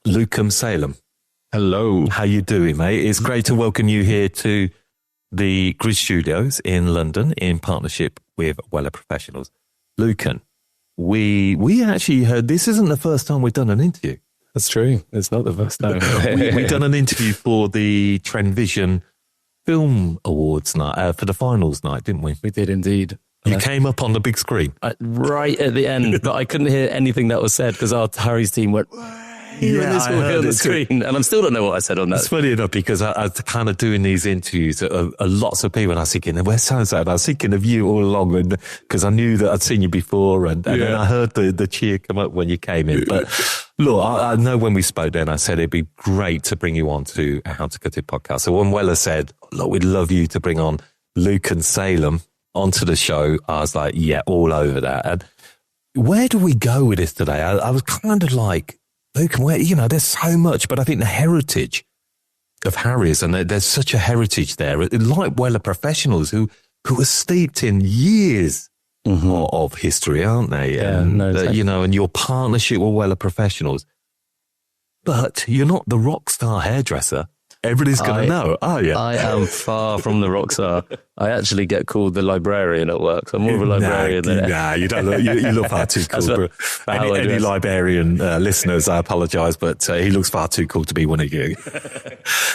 Lucan Salem. Hello. How you doing, mate? It's great to welcome you here to the Grid Studios in London in partnership with Wella Professionals. Lucan, we actually heard this isn't the first time we've done an interview. That's true. It's not the first time. We've done an interview for the Trendvision Film Awards night, for the finals night, didn't we? We did indeed. You came up on the big screen. Right at the end, but I couldn't hear anything that was said because Hari's team went, Yeah, I heard on the screen. And I still don't know what I said on that. It's funny enough because I was kind of doing these interviews of lots of people and I was thinking, where's so-and-so? And I was thinking of you all along because I knew that I'd seen you before and then I heard the cheer come up when you came in. But look, I know when we spoke then, I said it'd be great to bring you on to a How to Cut It podcast. So when Wella said, look, we'd love you to bring on Lucan Salem onto the show, I was like, yeah, all over that. And where do we go with this today? I was kind of like, Lucan, there's so much, but I think the heritage of Harry's, and there's such a heritage there, like Wella Professionals, who are steeped in years of history, aren't they? Yeah, exactly. And your partnership with Wella Professionals. But you're not the rock star hairdresser everybody's going to know, are you? I am far from the rock star. I actually get called the librarian at work. So I'm more of a librarian than... Nah, you don't look, you look far too cool. Any librarian listeners, I apologise, but he looks far too cool to be one of you.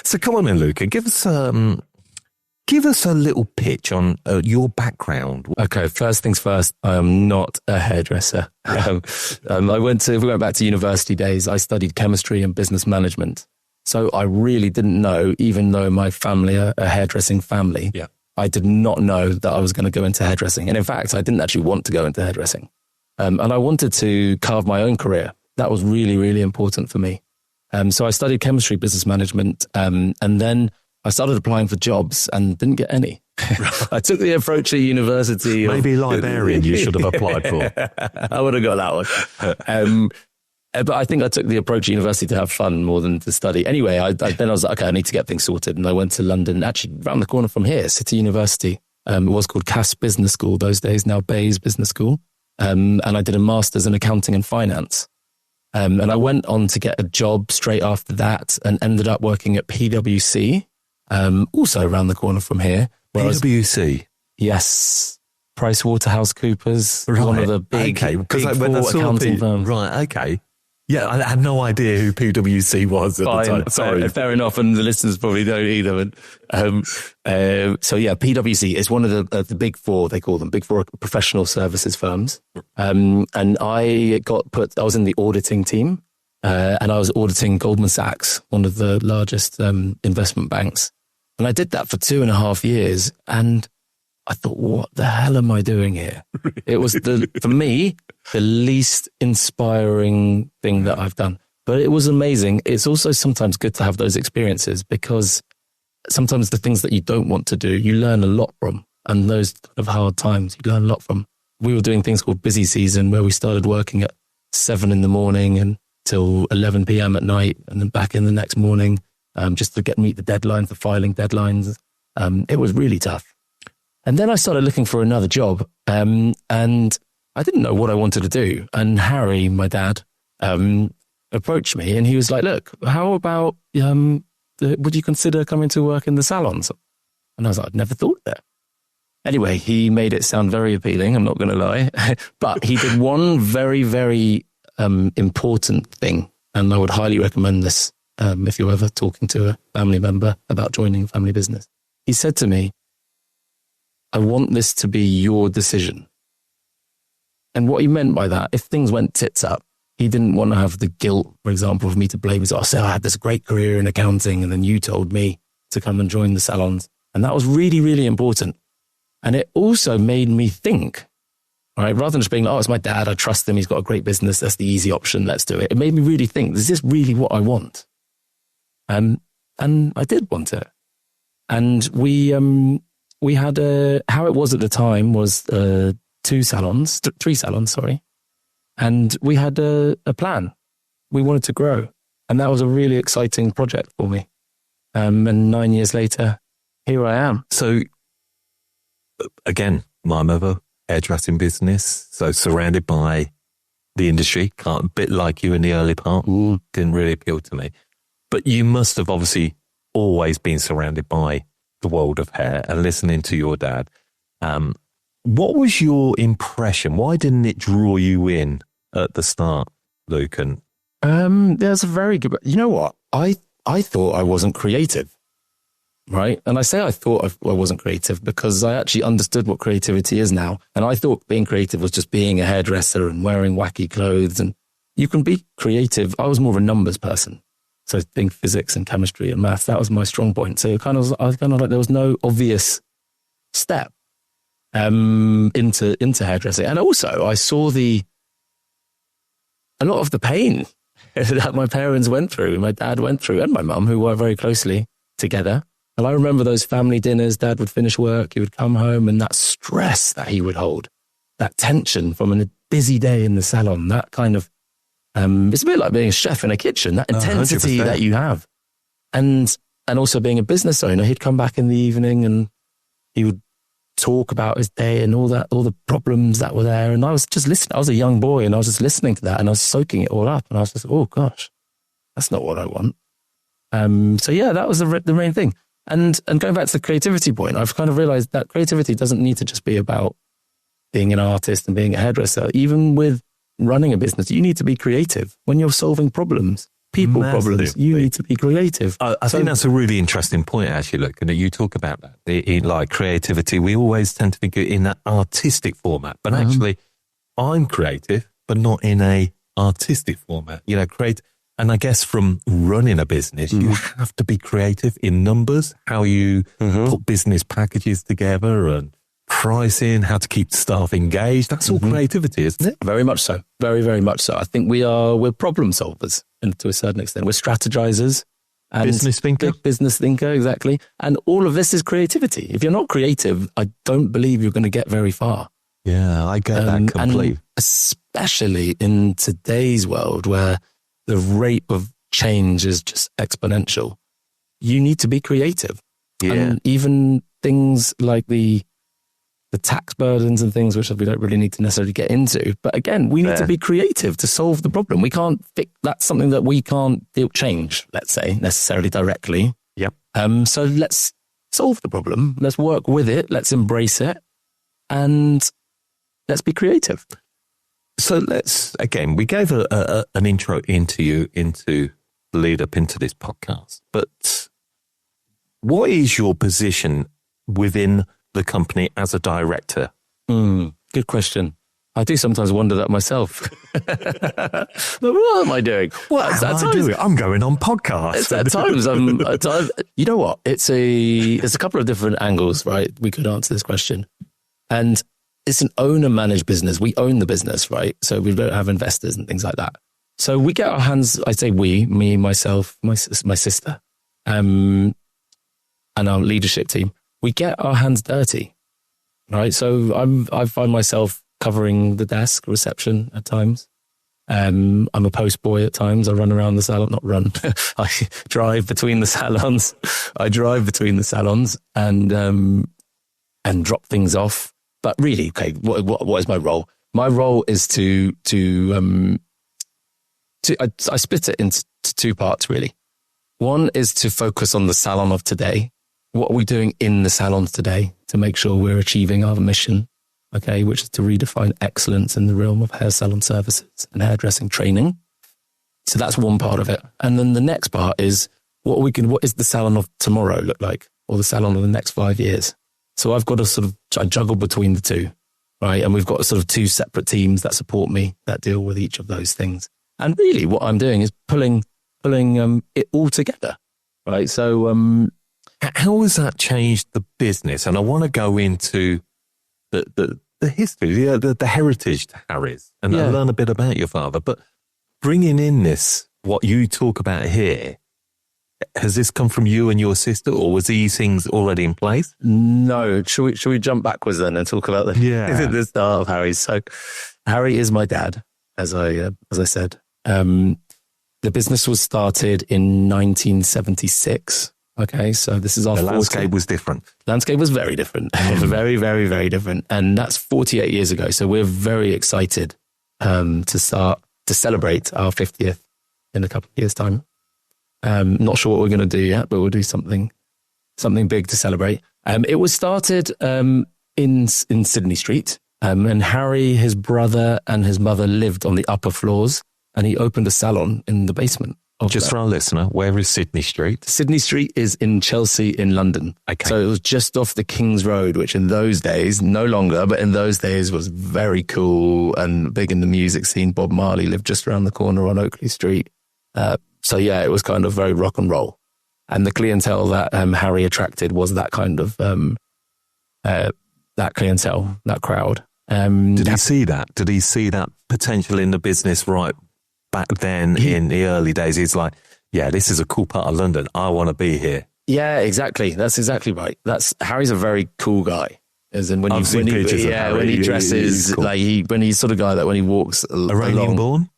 So come on then, Luca, give us a little pitch on your background. Okay, first things first, I am not a hairdresser. We went back to university days, I studied chemistry and business management. So I really didn't know, even though my family are a hairdressing family, I did not know that I was going to go into hairdressing. And in fact, I didn't actually want to go into hairdressing. And I wanted to carve my own career. That was really, really important for me. So I studied chemistry, business management, and then I started applying for jobs and didn't get any. I took the approach at university. Maybe librarian you should have applied for. I would have got that one. But I think I took the approach at university to have fun more than to study. Anyway, then I was like, okay, I need to get things sorted. And I went to London, actually around the corner from here, City University. It was called Cass Business School those days, now Bayes Business School. And I did a master's in accounting and finance. And I went on to get a job straight after that and ended up working at PwC, also around the corner from here. PwC? Yes. PricewaterhouseCoopers, one of the big four accounting firms. Right, okay. Yeah, I had no idea who PwC was at the time. Sorry. Fair enough, and the listeners probably don't either. So yeah, PwC is one of the big four, they call them, big four professional services firms. And I was in the auditing team, and I was auditing Goldman Sachs, one of the largest investment banks. And I did that for 2.5 years, and I thought, what the hell am I doing here? It was, for me, the least inspiring thing that I've done. But it was amazing. It's also sometimes good to have those experiences because sometimes the things that you don't want to do, you learn a lot from. And those kind of hard times, you learn a lot from. We were doing things called busy season where we started working at 7 a.m. and till 11 p.m. at night and then back in the next morning just to meet the deadlines, the filing deadlines. It was really tough. And then I started looking for another job, and I didn't know what I wanted to do. And Hari, my dad, approached me, and he was like, "Look, how about would you consider coming to work in the salons?" And I was like, "I'd never thought of that." Anyway, he made it sound very appealing. I'm not going to lie, but he did one very, very important thing, and I would highly recommend this if you're ever talking to a family member about joining a family business. He said to me, I want this to be your decision. And what he meant by that, if things went tits up, he didn't want to have the guilt, for example, of me to blame. So I said, I had this great career in accounting and then you told me to come and join the salons. And that was really, really important. And it also made me think, all right, rather than just being like, oh, it's my dad, I trust him, he's got a great business, that's the easy option, let's do it. It made me really think, is this really what I want? And I did want it. And we had how it was at the time was 3 salons, and we had a plan. We wanted to grow, and that was a really exciting project for me. And 9 years later, here I am. So, again, my mother, hairdressing business, so surrounded by the industry, a bit like you in the early part, didn't really appeal to me. But you must have obviously always been surrounded by the world of hair and listening to your dad. What was your impression? Why didn't it draw you in at the start, Lucan? There's a very good, you know what? I thought I wasn't creative, right? And I say I thought I wasn't creative because I actually understood what creativity is now. And I thought being creative was just being a hairdresser and wearing wacky clothes. And you can be creative. I was more of a numbers person. So think physics and chemistry and maths. That was my strong point. So I was kind of like, there was no obvious step into hairdressing. And also I saw a lot of the pain that my parents went through, my dad went through, and my mum, who worked very closely together. And I remember those family dinners. Dad would finish work, he would come home, and that stress that he would hold, that tension from a busy day in the salon, that kind of, it's a bit like being a chef in a kitchen, that intensity 100%. That you have. And also being a business owner, he'd come back in the evening and he would talk about his day and all the problems that were there. And I was just listening. I was a young boy and I was just listening to that and I was soaking it all up. And I was just, oh gosh, that's not what I want. So yeah, that was the main thing. And going back to the creativity point, I've kind of realized that creativity doesn't need to just be about being an artist and being a hairdresser. Even with running a business, you need to be creative. When you're solving problems, problems, you need to be creative. I think that's a really interesting point, actually, look, and you talk about that. In like creativity, we always tend to think in that artistic format, but actually I'm creative, but not in a artistic format, and I guess from running a business, you have to be creative in numbers, how you put business packages together and pricing, how to keep staff engaged. That's all creativity, isn't it? Very much so. Very, very much so. I think we're problem solvers, and to a certain extent, we're strategizers. And business thinker. Business thinker, exactly. And all of this is creativity. If you're not creative, I don't believe you're going to get very far. Yeah, I get that completely. And especially in today's world where the rate of change is just exponential, you need to be creative. Yeah. And even things like the tax burdens and things, which we don't really need to necessarily get into. But again, we need to be creative to solve the problem. We can't fix, that's something that we can't change, let's say, necessarily directly. Yep. So let's solve the problem. Let's work with it. Let's embrace it. And let's be creative. So we gave an intro into the lead up into this podcast, but what is your position within the company as a director? Good question. I do sometimes wonder that myself. But what am I doing? What am I doing? I'm going on podcasts. At times, you know what? There's a couple of different angles, right? We could answer this question. And it's an owner-managed business. We own the business, right? So we don't have investors and things like that. So we get our hands, I say we, me, myself, my sister, and our leadership team. We get our hands dirty, right? So I find myself covering the desk, reception at times. I'm a post boy at times. I run around the salon, not run. I drive between the salons. And drop things off. But really, okay, what is my role? My role is to I split it into two parts, really. One is to focus on the salon of today. What are we doing in the salons today to make sure we're achieving our mission, okay, which is to redefine excellence in the realm of hair salon services and hairdressing training. So that's one part of it. And then the next part is what is the salon of tomorrow look like, or the salon of the next 5 years? So I've got to I juggle between the two, right? And we've got sort of two separate teams that support me, that deal with each of those things. And really what I'm doing is pulling it all together, right? So, how has that changed the business? And I want to go into the history, the heritage to Harry's and learn a bit about your father. But bringing in what you talk about here, has this come from you and your sister, or was these things already in place? No. Should we jump backwards then and talk about the start of Harry's? So Hari is my dad, as I said. The business was started in 1976. Okay, so this is our... The landscape was different. Landscape was very different. Very, very, very different. And that's 48 years ago. So we're very excited to celebrate our 50th in a couple of years' time. Not sure what we're going to do yet, but we'll do something big to celebrate. It was started in Sydney Street, and Hari, his brother, and his mother lived on the upper floors, and he opened a salon in the basement. Just for our listener, where is Sydney Street? Sydney Street is in Chelsea in London. Okay. So it was just off the King's Road, which in those days, no longer, but in those days was very cool and big in the music scene. Bob Marley lived just around the corner on Oakley Street. So yeah, it was kind of very rock and roll. And the clientele that Hari attracted was that kind of, that clientele, that crowd. Did he see that? Did he see that potential in the business right back then in the early days? He's like, yeah, this is a cool part of London. I want to be here. Yeah, exactly. That's exactly right. Harry's a very cool guy. As in when he dresses, cool. When he's sort of guy that when he walks Iranian born.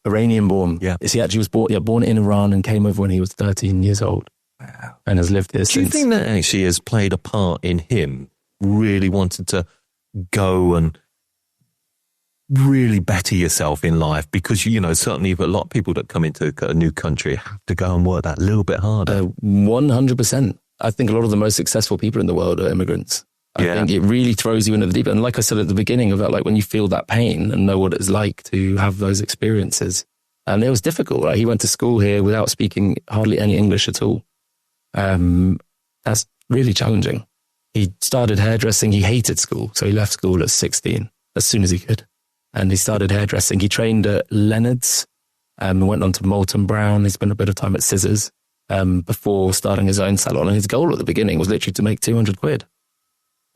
Yeah. He actually was born in Iran and came over when he was 13 years old. Wow. And has lived here since. Do you think that actually has played a part in him really wanting to go and really better yourself in life? Because, certainly a lot of people that come into a new country have to go and work that little bit harder. 100%. I think a lot of the most successful people in the world are immigrants. I think it really throws you into the deep end. And like I said at the beginning about like when you feel that pain and know what it's like to have those experiences. And it was difficult. Right? He went to school here without speaking hardly any English at all. That's really challenging. He started hairdressing. He hated school. So he left school at 16 as soon as he could. And he started hairdressing. He trained at Leonard's and went on to Molton Brown. He spent a bit of time at Scissors before starting his own salon. And his goal at the beginning was literally to make 200 quid.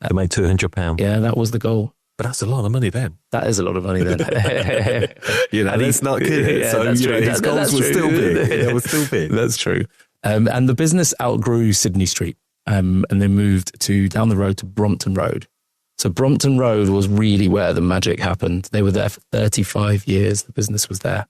To make £200. Yeah, that was the goal. But that's a lot of money then. That is a lot of money then. And he's not kidding. So his goals were still big. They were still big. That's true. And the business outgrew Sydney Street and they moved down the road to Brompton Road. So Brompton Road was really where the magic happened. They were there for 35 years. The business was there.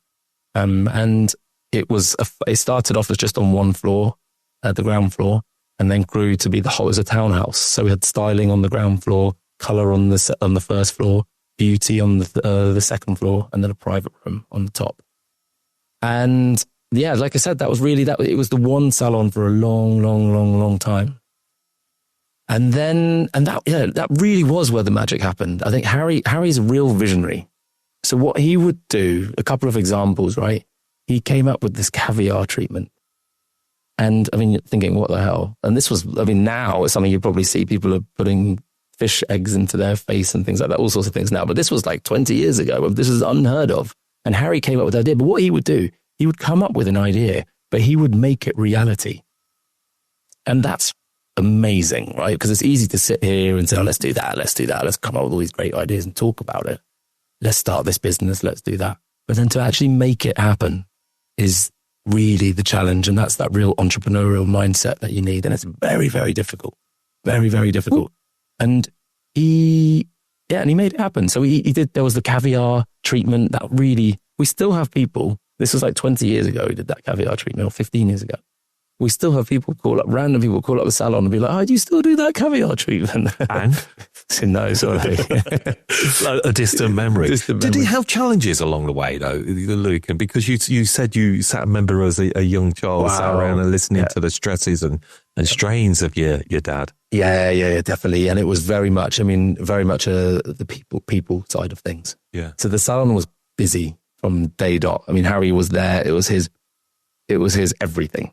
And it started off as just on one floor, the ground floor, and then grew to be the whole as a townhouse. So we had styling on the ground floor, colour on the first floor, beauty on the second floor, and then a private room on the top. And yeah, like I said, that was really it was the one salon for a long, long, long, long time. And that really was where the magic happened. I think Harry's a real visionary. So what he would do, a couple of examples, right? He came up with this caviar treatment. And I mean, thinking, what the hell? And this was, now it's something you probably see people are putting fish eggs into their face and things like that, all sorts of things now. But this was like 20 years ago. This is unheard of. And Hari came up with the idea. But what he would do, he would come up with an idea, but he would make it reality. And that's amazing, right? Because it's easy to sit here and say, let's do that. Let's come up with all these great ideas and talk about it. Let's start this business. Let's do that. But then to actually make it happen is really the challenge. And that's that real entrepreneurial mindset that you need. And it's very, very difficult. Very, very difficult. And he made it happen. So he did, there was the caviar treatment that really, we still have people, this was like 20 years ago, he did that caviar treatment, or 15 years ago. We still have random people call up the salon and be like, oh, do you still do that caviar treatment? And? No, sorry. A distant memory. Did he have challenges along the way, though, Lucan? Because you said you sat, remember as a young child, sat around and listening to the stresses and strains of your dad. Yeah, definitely. And it was very much the people side of things. Yeah. So the salon was busy from day dot. Hari was there. It was his everything.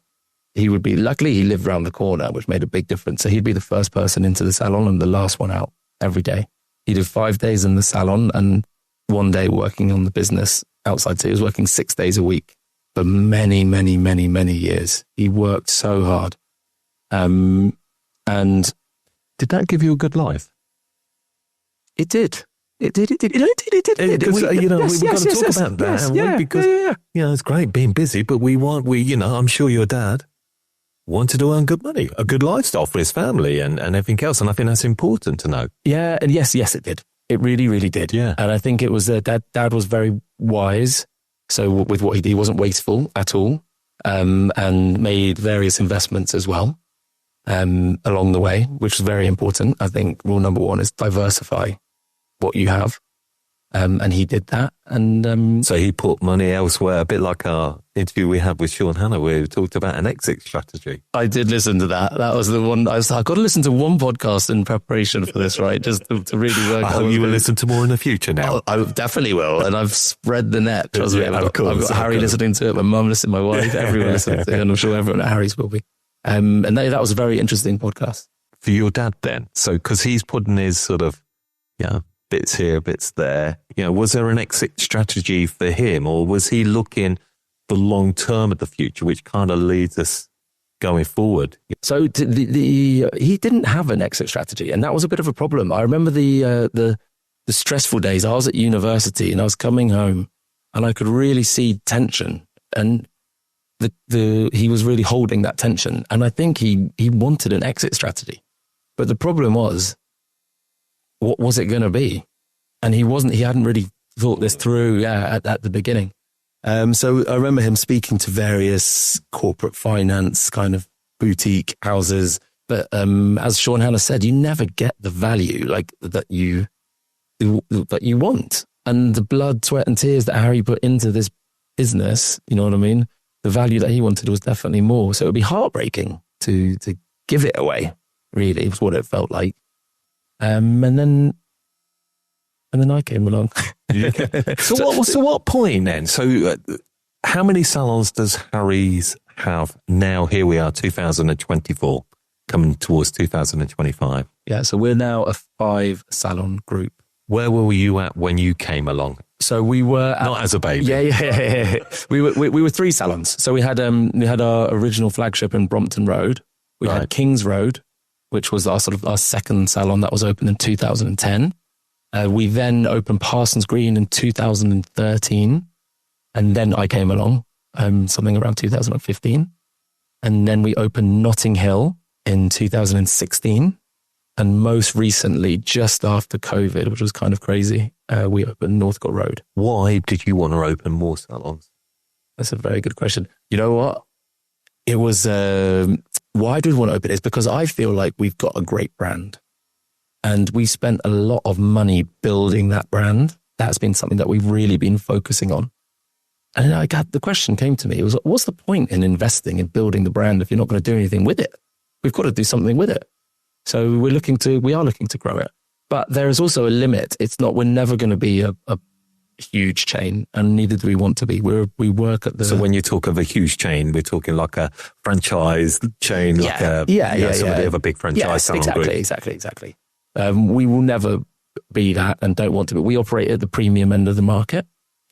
Luckily he lived around the corner, which made a big difference. So he'd be the first person into the salon and the last one out every day. He did 5 days in the salon and 1 day working on the business outside. So he was working 6 days a week for many, many, many, many years. He worked so hard. And did that give you a good life? It did. It did. Because, we've got to talk about that. Because, it's great being busy, but I'm sure your dad wanted to earn good money, a good lifestyle for his family and everything else. And I think that's important to know. Yeah. And yes, it did. It really, really did. Yeah. And I think it was dad was very wise. So with what he did, he wasn't wasteful at all. And made various investments as well, along the way, which was very important. I think rule number one is diversify what you have. And he did that. And so he put money elsewhere, a bit like our interview we had with Sean Hannah, where we talked about an exit strategy. I did listen to that. That was the one. I've got to listen to one podcast in preparation for this, right? Just to really work. I hope you will listen to more in the future now. I definitely will. And I've spread the net. Trust me. I've got Harry listening to it, my mum listening, my wife, everyone listening to it. And I'm sure everyone at Harry's will be. And that was a very interesting podcast. For your dad then? So, because he's putting his sort of, bits here, bits there. Was there an exit strategy for him, or was he looking for long term at the future, which kind of leads us going forward? So he didn't have an exit strategy, and that was a bit of a problem. I remember the stressful days. I was at university and I was coming home, and I could really see tension, and he was really holding that tension. And I think he wanted an exit strategy, but the problem was, what was it going to be? And he hadn't really thought this through at the beginning. So I remember him speaking to various corporate finance kind of boutique houses. But as Sean Hannah said, you never get the value that you want. And the blood, sweat and tears that Harry put into this business, you know what I mean? The value that he wanted was definitely more. So it would be heartbreaking to give it away, really, was what it felt like. And then I came along. So what point then? So how many salons does Harry's have now? Here we are, 2024, coming towards 2025. Yeah, so we're now a 5-salon group. Where were you at when you came along? So we were not as a baby. Yeah. We were 3 salons. So we had our original flagship in Brompton Road. We had Kings Road, which was our second salon that was opened in 2010. We then opened Parsons Green in 2013, and then I came along, something around 2015. And then we opened Notting Hill in 2016. And most recently, just after COVID, which was kind of crazy, we opened Northcote Road. Why did you want to open more salons? That's a very good question. You know what? It was, why do we want to open it? It's because I feel like we've got a great brand. And we spent a lot of money building that brand. That's been something that we've really been focusing on. And the question came to me, it was, what's the point in investing in building the brand if you're not going to do anything with it? We've got to do something with it. So we are looking to grow it. But there is also a limit. We're never going to be a huge chain, and neither do we want to be. We work at the... So when you talk of a huge chain, we're talking like a franchise chain, somebody of a big franchise salon group. Exactly. We will never be that and don't want to be. We operate at the premium end of the market.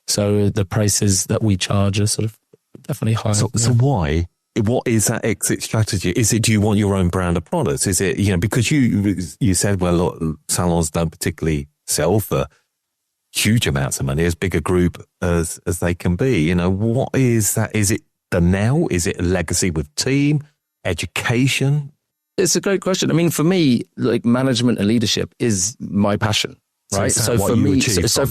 So the prices that we charge are sort of definitely higher. So why? What is that exit strategy? Is it, do you want your own brand of products? Is it, because you said, well, look, salons don't particularly sell for huge amounts of money, as big a group as they can be. What is that? Is it the now? Is it a legacy with team, education? It's a great question. I mean, for me, like, management and leadership is my passion, right? So for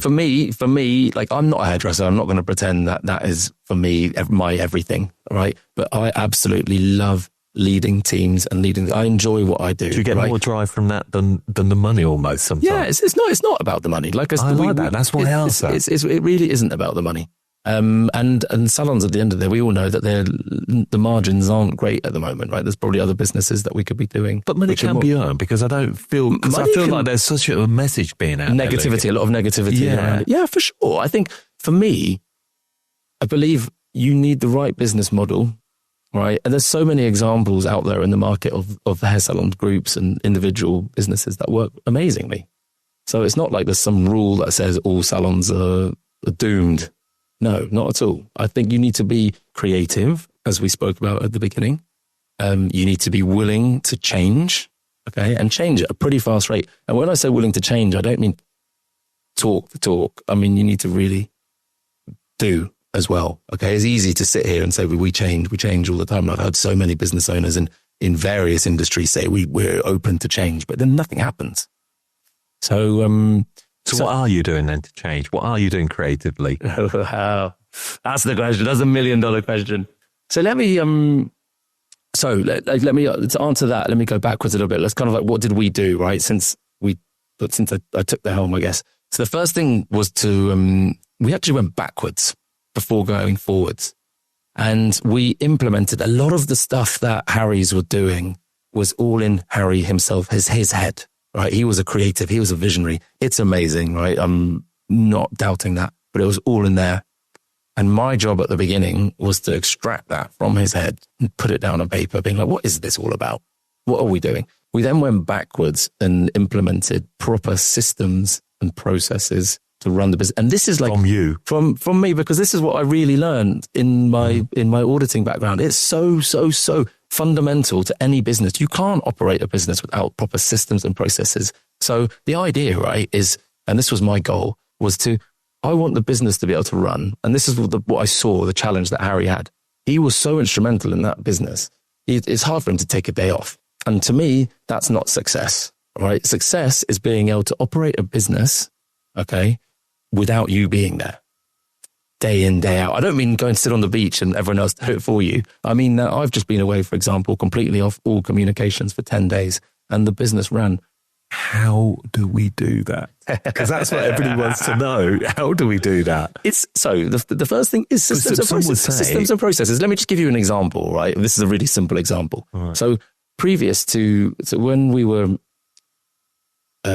me, like, I'm not a hairdresser. I'm not going to pretend that is for me, my everything, right? But I absolutely love leading teams and I enjoy what I do. Do you get more drive from that than the money almost sometimes? Yeah, it's not about the money. Like, I like that. That's why I asked that. It really isn't about the money. And salons at the end of the day, we all know that the margins aren't great at the moment, right? There's probably other businesses that we could be doing. But money can be earned, because I feel like there's such a message being out there. A lot of negativity around it. Yeah, for sure. I think for me, I believe you need the right business model, right? And there's so many examples out there in the market of hair salon groups and individual businesses that work amazingly. So it's not like there's some rule that says all salons are doomed. No, not at all. I think you need to be creative, as we spoke about at the beginning. You need to be willing to change, okay, and change at a pretty fast rate. And when I say willing to change, I don't mean talk the talk. I mean, you need to really do as well, okay? It's easy to sit here and say, we change all the time. I've heard so many business owners in various industries say we're open to change, but then nothing happens. So what are you doing then to change? What are you doing creatively? Wow. That's the question. That's $1 million question. So let me, to answer that, let me go backwards a little bit. Let's kind of like, what did we do, right? Since I took the helm, I guess. So the first thing was to, we actually went backwards before going forwards. And we implemented a lot of the stuff that Harry's were doing was all in Hari himself, his head, right? He was a creative. He was a visionary. It's amazing, right? I'm not doubting that, but it was all in there. And my job at the beginning was to extract that from his head and put it down on paper, being like, what is this all about? What are we doing? We then went backwards and implemented proper systems and processes to run the business. And this is like from you, from me, because this is what I really learned in my auditing background. It's so fundamental to any business. You can't operate a business without proper systems and processes. So the idea, right, is, and this was my goal, was I want the business to be able to run. And this is what I saw, the challenge that Hari had. He was so instrumental in that business. It's hard for him to take a day off. And to me, that's not success, right? Success is being able to operate a business, okay, without you being there day in, day out. I don't mean go and sit on the beach and everyone else do it for you. I mean, I've just been away, for example, completely off all communications for 10 days and the business ran. How do we do that? Because that's what everybody wants to know. How do we do that? The first thing is systems and processes. Systems and processes. Let me just give you an example, right? This is a really simple example. Right. So previous to when we were,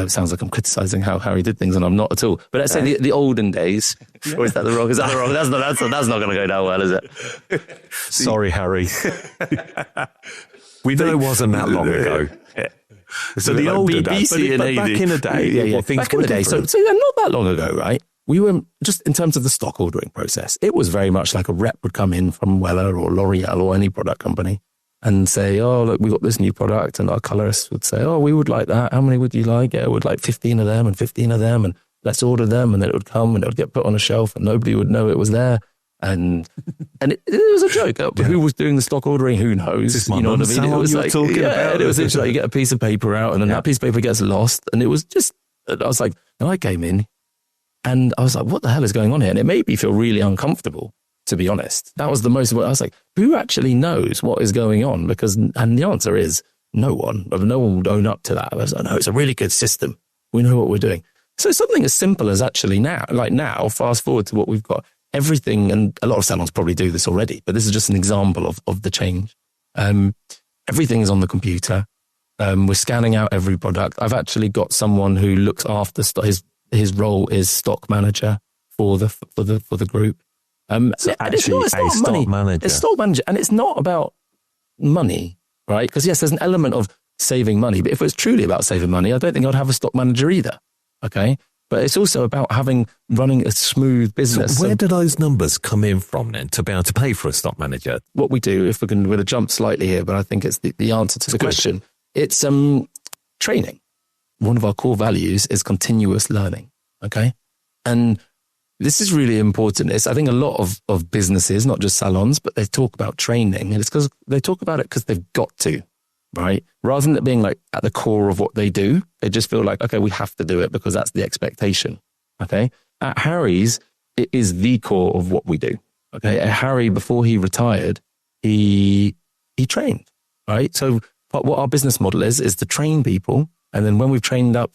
sounds like I'm criticizing how Hari did things, and I'm not at all. But let's say the olden days, or is that the wrong? Is that the wrong? That's not going to go down well, is it? Sorry, Hari. We know it wasn't that long ago. So the older days, but back in the day, back in the day. So not that long ago, right? We were just in terms of the stock ordering process. It was very much like a rep would come in from Wella or L'Oreal or any product company and say, oh, look, we got this new product. And our colorist would say, oh, we would like that. How many would you like? Yeah, we'd like 15 of them and 15 of them. And let's order them. And then it would come and it would get put on a shelf and nobody would know it was there. And it was a joke. Who was doing the stock ordering? Who knows? You know what I mean? It was like, it was literally like you get a piece of paper out and then that piece of paper gets lost. And it was just, I was like, and I came in and I was like, what the hell is going on here? And it made me feel really uncomfortable, to be honest. That was the most, I was like, who actually knows what is going on? And the answer is no one. No one would own up to that. I was like, no, it's a really good system. We know what we're doing. So something as simple as actually now, fast forward to what we've got. Everything, and a lot of salons probably do this already, but this is just an example of the change. Everything is on the computer. We're scanning out every product. I've actually got someone who looks after his role is stock manager for the group. So actually, it's not stock manager. It's stock manager, and it's not about money, right? Because yes, there's an element of saving money, but if it was truly about saving money, I don't think I'd have a stock manager either. Okay. But it's also about running a smooth business. So where do those numbers come in from then to be able to pay for a stock manager? What we do, if we're going to jump slightly here, but I think it's the answer to the question. It's training. One of our core values is continuous learning. Okay. And this is really important. I think a lot of businesses, not just salons, but they talk about training. And it's because they talk about it because they've got to. Right? Rather than it being like at the core of what they do, they just feel like, okay, we have to do it because that's the expectation. Okay. At Harry's, it is the core of what we do. Okay. At Hari, before he retired, he trained, right? So what our business model is to train people. And then when we've trained up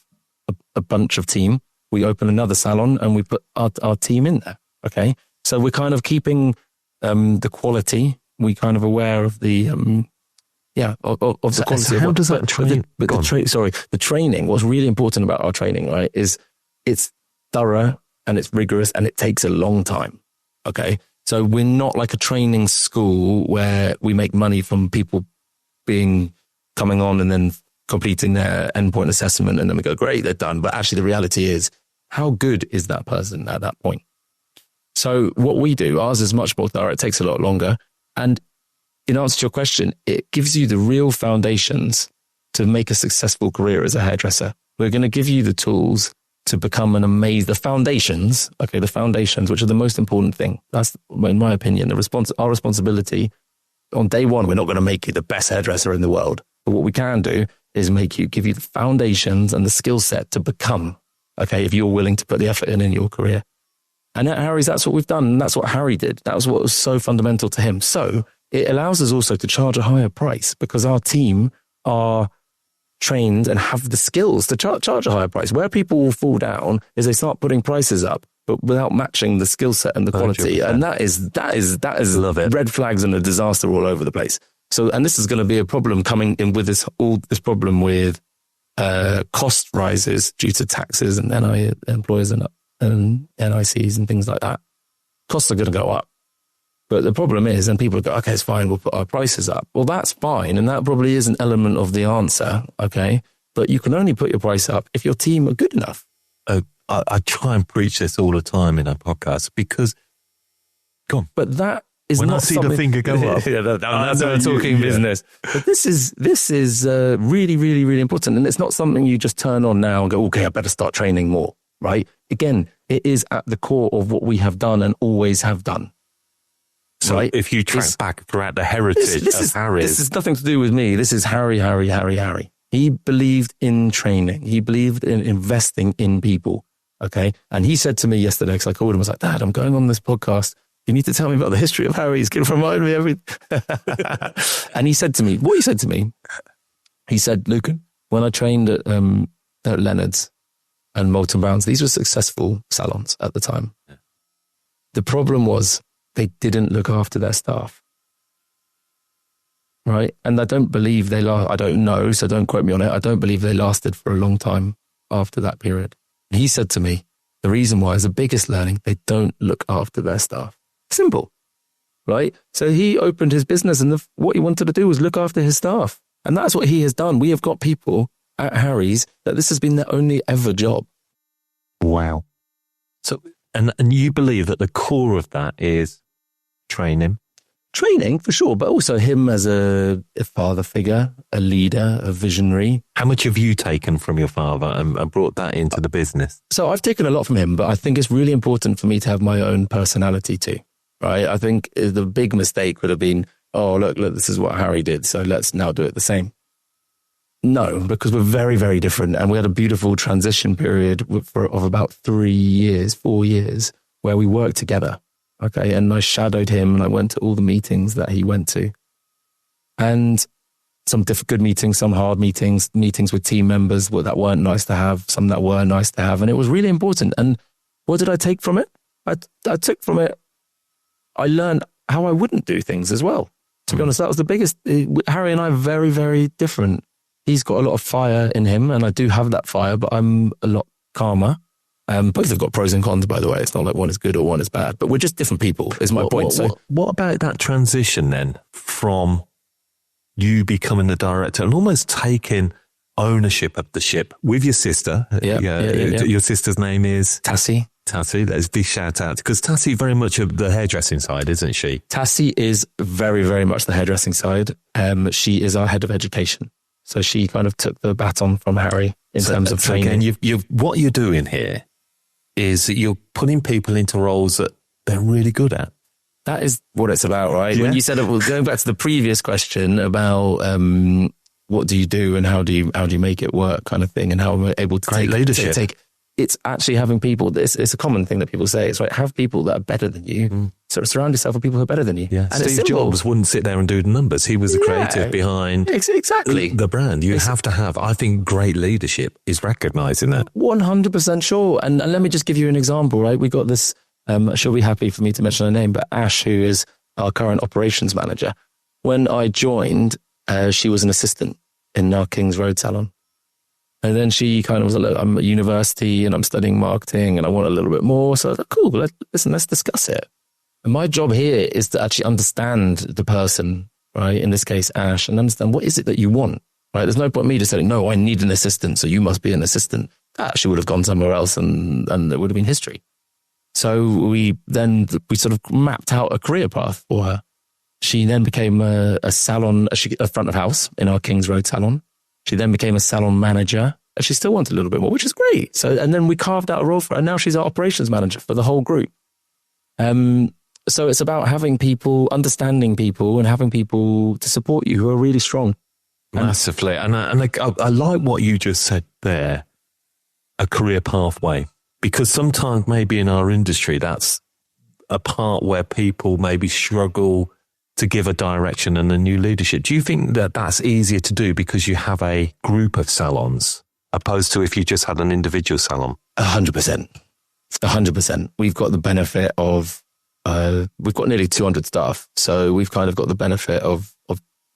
a bunch of team, we open another salon and we put our team in there. Okay. So we're kind of keeping the quality. We kind of aware of the, of the quality. So how does that train? The training, what's really important about our training, right, is it's thorough and it's rigorous and it takes a long time. Okay. So we're not like a training school where we make money from people coming on and then completing their endpoint assessment and then we go, great, they're done. But actually the reality is, how good is that person at that point? So what we do, ours is much more thorough. It takes a lot longer. And in answer to your question, it gives you the real foundations to make a successful career as a hairdresser. We're going to give you the tools to become the foundations, which are the most important thing. That's, in my opinion, our responsibility. On day one, we're not going to make you the best hairdresser in the world. But what we can do is give you the foundations and the skill set to become, if you're willing to put the effort in your career. And at Harry's, that's what we've done. And that's what Hari did. That was what was so fundamental to him. So it allows us also to charge a higher price because our team are trained and have the skills to charge a higher price. Where people will fall down is they start putting prices up, but without matching the skill set and the quality. 100%. And that is Love it. red flags and a disaster all over the place. So, and this is going to be a problem coming in with this problem with cost rises due to taxes and employers and NICs and things like that. Costs are going to go up. But the problem is, and people go, okay, it's fine, we'll put our prices up. Well, that's fine. And that probably is an element of the answer. Okay. But you can only put your price up if your team are good enough. I try and preach this all the time in our podcast because, go on. But that is when not I see the finger go up. That's not talking business. But this is really, really, really important. And it's not something you just turn on now and go, okay, I better start training more, right? Again, it is at the core of what we have done and always have done. So right? If you track back throughout the heritage of Harry. This is nothing to do with me. This is Harry. He believed in training. He believed in investing in people. Okay. And he said to me yesterday, because I called him, I was like, Dad, I'm going on this podcast. You need to tell me about the history of Harry. He's going to remind me everything. And he said to me, he said, Lucan, when I trained at Leonard's and Moulton Brown's, these were successful salons at the time. Yeah. The problem was they didn't look after their staff. Right. And I don't believe I don't know, so don't quote me on it. I don't believe they lasted for a long time after that period. And he said to me, the reason why is the biggest learning, they don't look after their staff. Simple. Right. So he opened his business and what he wanted to do was look after his staff. And that's what he has done. We have got people at Harry's that this has been their only ever job. Wow. So, and you believe that the core of that is training? Training, for sure, but also him as a father figure, a leader, a visionary. How much have you taken from your father and brought that into the business? So I've taken a lot from him, but I think it's really important for me to have my own personality too, right? I think the big mistake would have been, oh, look, this is what Harry did, so let's now do it the same. No, because we're very, very different. And we had a beautiful transition period of about 4 years, where we worked together. Okay. And I shadowed him and I went to all the meetings that he went to. And some good meetings, some hard meetings with team members that weren't nice to have, some that were nice to have. And it was really important. And what did I take from it? I took from it, I learned how I wouldn't do things as well. To be honest, that was the biggest. Harry and I are very, very different. He's got a lot of fire in him and I do have that fire, but I'm a lot calmer. Both have got pros and cons, by the way. It's not like one is good or one is bad, but we're just different people, is my point. What about that transition then from you becoming the director and almost taking ownership of the ship with your sister? Yeah. Your sister's name is? Tassie. Let's big shout out. Because Tassie very much of the hairdressing side, isn't she? Tassie is very, very much the hairdressing side. She is our head of education. So she kind of took the baton from Harry in terms of training. Again, what you're doing here is that you're putting people into roles that they're really good at. That is what it's about, right? Yeah. When you said going back to the previous question about what do you do and how do you make it work kind of thing and how we're able to take leadership. It's actually having people, it's a common thing that people say. It's right, have people that are better than you. So surround yourself with people who are better than you. Yeah. And Steve Jobs wouldn't sit there and do the numbers. He was the creative behind exactly the brand. You have to have, I think, great leadership is recognizing that. 100% sure. And let me just give you an example, right? We got this, she'll be happy for me to mention her name, but Ash, who is our current operations manager. When I joined, she was an assistant in our King's Road salon. And then she kind of was like, I'm at university and I'm studying marketing and I want a little bit more. So I was like, cool, let's discuss it. And my job here is to actually understand the person, right? In this case, Ash, and understand what is it that you want, right? There's no point in me just saying, no, I need an assistant, so you must be an assistant. She would have gone somewhere else and it would have been history. So we sort of mapped out a career path for her. She then became a salon, a front of house in our King's Road salon. She then became a salon manager. She still wanted a little bit more, which is great. So, and then we carved out a role for her. And now she's our operations manager for the whole group. So it's about having people, understanding people and having people to support you who are really strong. Massively. And I like what you just said there, a career pathway, because sometimes maybe in our industry, that's a part where people maybe struggle to give a direction and a new leadership. Do you think that that's easier to do because you have a group of salons opposed to if you just had an individual salon? 100%. 100%. We've got the benefit of, we've got nearly 200 staff. So we've kind of got the benefit of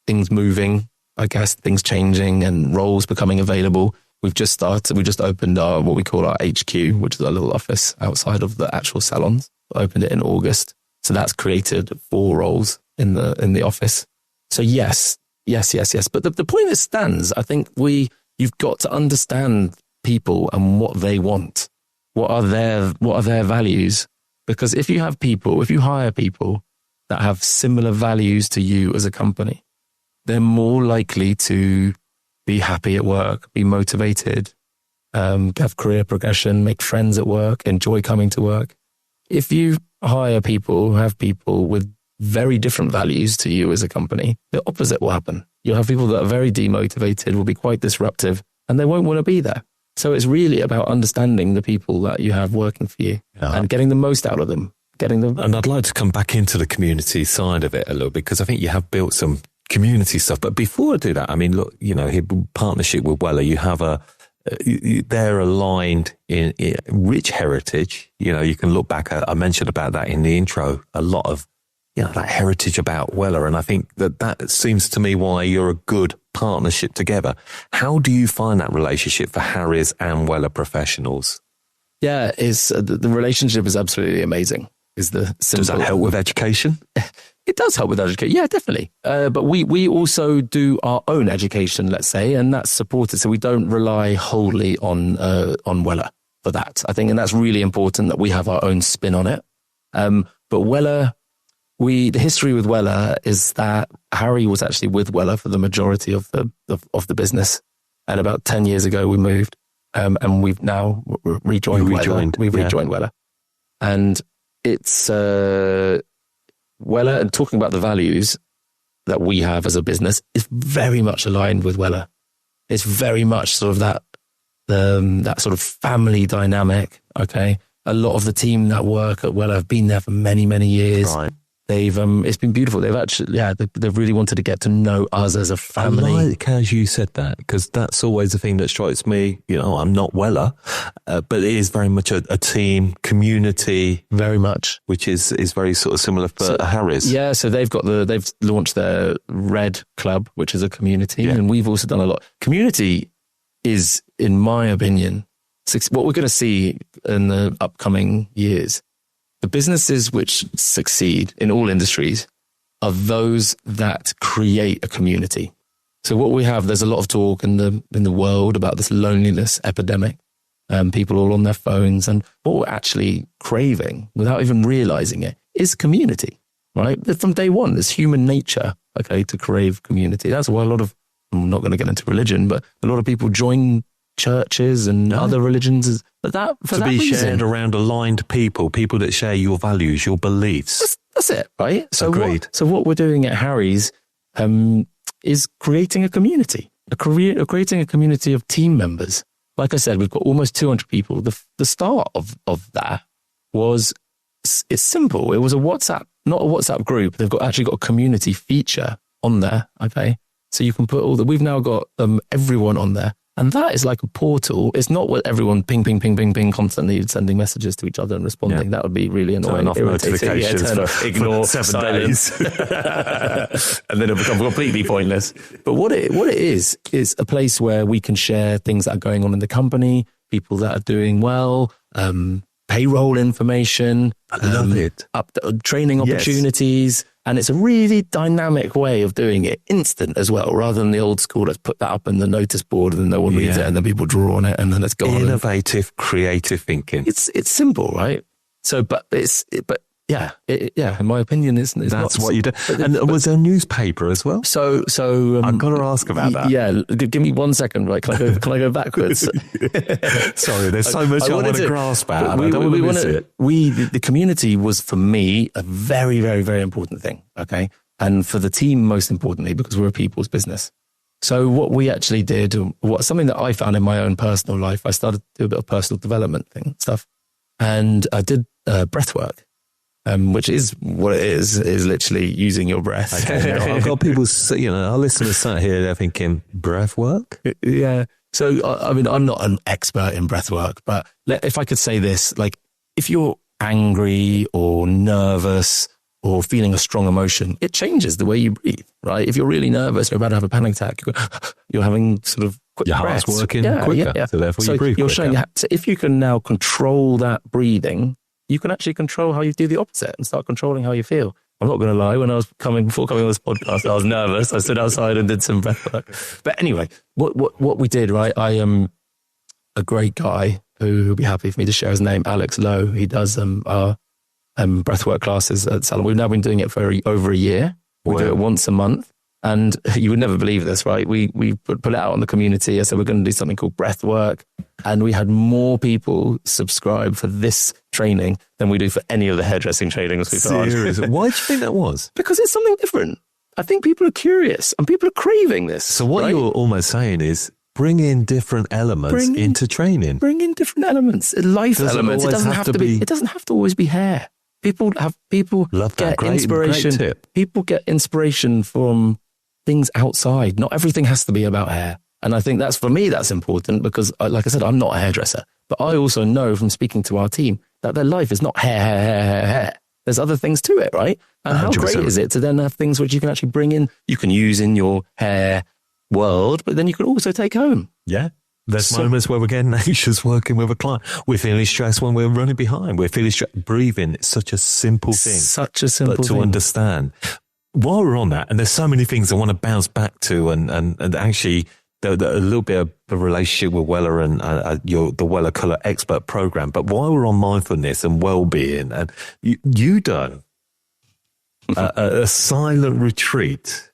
things moving, I guess, things changing and roles becoming available. We just opened our, what we call our HQ, which is our little office outside of the actual salons. We opened it in August. So that's created 4 roles in the office. So yes. But the point that stands, I think you've got to understand people and what they want. What are their values? Because if you hire people that have similar values to you as a company, they're more likely to be happy at work, be motivated, have career progression, make friends at work, enjoy coming to work. If you hire people, have people with very different values to you as a company, the opposite will happen. You'll have people that are very demotivated, will be quite disruptive, and they won't want to be there. So it's really about understanding the people that you have working for you and getting the most out of them. And I'd like to come back into the community side of it a little, because I think you have built some community stuff. But before I do that, I mean, look, partnership with Wella, you have they're aligned in rich heritage. You can look back at, I mentioned about that in the intro, a lot of, that heritage about Wella. And I think that seems to me why you're a good partnership together. How do you find that relationship for Harry's and Wella Professionals? Yeah, the relationship is absolutely amazing. Does that help with education? It does help with education. Yeah, definitely. But we also do our own education, let's say, and that's supported. So we don't rely wholly on Wella for that, I think. And that's really important that we have our own spin on it. But Wella, the history with Wella is that Hari was actually with Wella for the majority of the business. And about 10 years ago, we moved. And we've now rejoined Wella. We've rejoined Wella. And it's Wella, and talking about the values that we have as a business, is very much aligned with Wella. It's very much sort of that sort of family dynamic. Okay, a lot of the team that work at Wella have been there for many, many years. Right. It's been beautiful. They've actually, they've really wanted to get to know us as a family. I like as you said that, because that's always the thing that strikes me. I'm not Wella, but it is very much a team community, very much, which is very sort of similar for Harry's. Yeah, so they've launched their Red Club, which is a community, and we've also done a lot. Community is, in my opinion, what we're going to see in the upcoming years. The businesses which succeed in all industries are those that create a community. So what we have, there's a lot of talk in the world about this loneliness epidemic, people all on their phones. And what we're actually craving, without even realizing it, is community, right? From day one, there's human nature, to crave community. That's why I'm not going to get into religion, but a lot of people join churches and other religions, but to be shared around aligned people that share your values, your beliefs. That's it, right? So agreed. So what we're doing at Harry's is creating a community, creating a community of team members. Like I said, we've got almost 200 people. The start of that was, it's simple. It was not a WhatsApp group. They've actually got a community feature on there. Okay, so you can put we've now got everyone on there. And that is like a portal. It's not what everyone ping, constantly sending messages to each other and responding. Yeah. That would be really annoying. Turn off notifications. Ignore, for 7 silence. Days. And then it'll become completely pointless. But what it is a place where we can share things that are going on in the company, people that are doing well, payroll information. I love it. Training opportunities. And it's a really dynamic way of doing it, instant as well, rather than the old school, let's put that up in the notice board and then no one reads it and then people draw on it and then it's gone. Innovative, creative thinking. It's simple, right? So, in my opinion, that's what you do. Was there a newspaper as well? So I've got to ask about that. Yeah, give me 1 second, right? Can I go backwards? Sorry, there's so much I want to grasp at. I don't want to miss it. The community was, for me, a very, very, very important thing. Okay, and for the team, most importantly, because we're a people's business. So what we actually did, something that I found in my own personal life, I started to do a bit of personal development stuff, and I did breathwork. which is what it is literally using your breath. Okay, now, I've got people, our listeners sat here, they're thinking, breath work? Yeah. So, I mean, I'm not an expert in breath work, but if I could say this, like, if you're angry or nervous or feeling a strong emotion, it changes the way you breathe, right? If you're really nervous or about to have a panic attack, you're having sort of quick your breaths. heart's working quicker, so therefore you breathe you're quicker. showing so if you can now control that breathing, you can actually control how you do the opposite and start controlling how you feel. I'm not going to lie, when I was before coming on this podcast, I was nervous. I stood outside and did some breath work. But anyway, what we did, right? I am a great guy who'll be happy for me to share his name, Alex Lowe. He does our breathwork classes at Salon. We've now been doing it for over a year. We do it once a month. And you would never believe this, right? We put it out on the community. I said, we're going to do something called Breathwork. And we had more people subscribe for this training than we do for any of the hairdressing trainings we've done. Seriously? Why do you think that was? Because it's something different. I think people are curious and people are craving this. So what you're almost saying is bring in different elements into training. Bring in different elements, life elements. It doesn't have to be. It doesn't have to always be hair. People Love that. get inspiration. Great tip. People get inspiration from things outside. Not everything has to be about hair. And I think that's, for me, that's important because, like I said, I'm not a hairdresser. But I also know from speaking to our team that their life is not hair. There's other things to it, right? And 100%. How great is it to then have things which you can actually bring in, you can use in your hair world, but then you can also take home. Yeah. There's moments where we're getting anxious working with a client. We're feeling stressed when we're running behind. We're feeling stressed. Breathing, it's such a simple thing. Such a simple thing. But to understand. While we're on that, and there's so many things I want to bounce back to, and actually a little bit of the relationship with Wella and the Wella Colour Expert Program. But while we're on mindfulness and well-being, and you done a silent retreat.